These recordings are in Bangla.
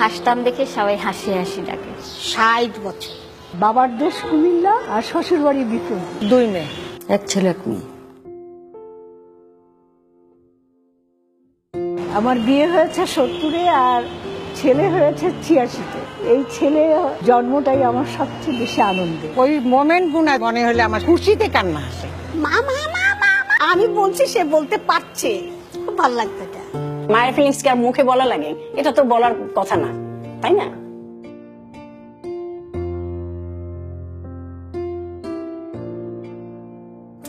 হাসতাম দেখে সবাই হাসি হাসি ডাকে। 60 বছর। বাবার দেশ কুমিল্লা আর শ্বশুর বাড়ি বিপুল। 2 মেয়ে, এক ছেলে এক মেয়ে। আমার বিয়ে হয়েছে 70-এ আর ছেলে হয়েছে 86-তে। এই ছেলে জন্মটাই আমার সবচেয়ে বেশি আনন্দ। ওই মোমেন্ট গুনা মনে হলে আমার খুশিতে কান্না আসে। মা মা মা মা মা। আমি বলছি, সে বলতে পারছে, খুব ভালো লাগতো এটা। মায়ের ফিলিংস কি আর মুখে বলা লাগে? এটা তো বলার কথা না, তাই না?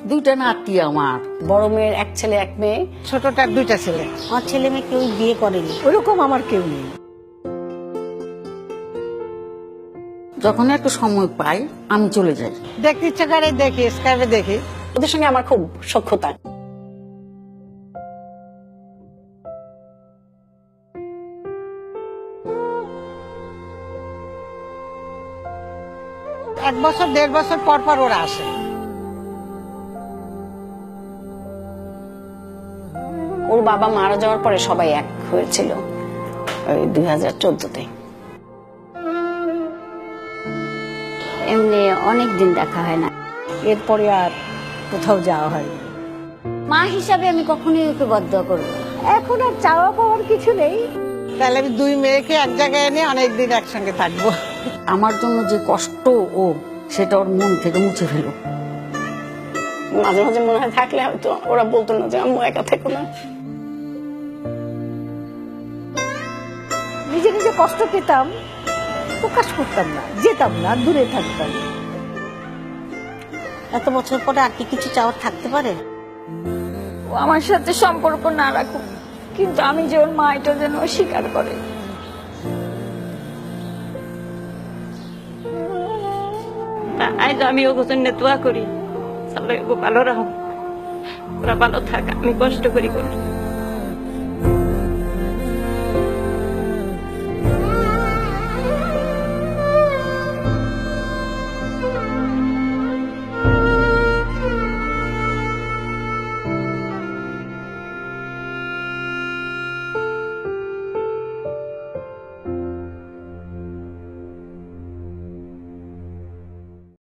দুইটা নাতি আমার। বড় মেয়ের এক ছেলে এক মেয়ে, ছোটটার 2টা ছেলে। আমার ছেলে মেয়ে কেউ বিয়ে করেনি। ওরকম আমার কেউ নেই। যখন একটু সময় পাই আমি চলে যাই। দেখতে ইচ্ছা করে দেখি, স্কাইপে দেখি। ওদের সঙ্গে আমার খুব সখ্যতা। এক বছর 1.5 বছর পর পর ওরা আসে। ওর বাবা মারা যাওয়ার পরে সবাই এক হয়েছিল ওই 2014-তে। এমনি অনেক দিন দেখা হয় না। এরপরে আর কোথাও যাওয়া হয়নি। মা হিসাবে আমি কখনোই ওকে বদদোয়া করবো না। এখন আর চাওয়া পাওয়ার কিছু নেই। তাহলে আমি 2 মেয়েকে এক জায়গায় এনে অনেকদিন একসঙ্গে থাকবো। আমার জন্য যে কষ্ট ও, সেটা ওর মন থেকে মুছে ফেল। মাঝে মাঝে মনে হয় থাকলে হয়তো ওরা বলতো না যে আম্মু একা থেকো না। নিজে নিজে কষ্ট পেতাম, প্রকাশ করতাম না, যেতাম না, দূরে থাকতাম। এত বছর পরে আর কি কিছু চাওয়ার থাকতে পারে? ও আমার সাথে সম্পর্ক না রাখুক, কিন্তু আমি যে ওর মা এটা যেন স্বীকার করে। আজ আমি ওকে জন্য দোয়া করি, আল্লাহ ওকে ভালো রাখো, ওরা ভালো থাক, আমি কষ্ট করি।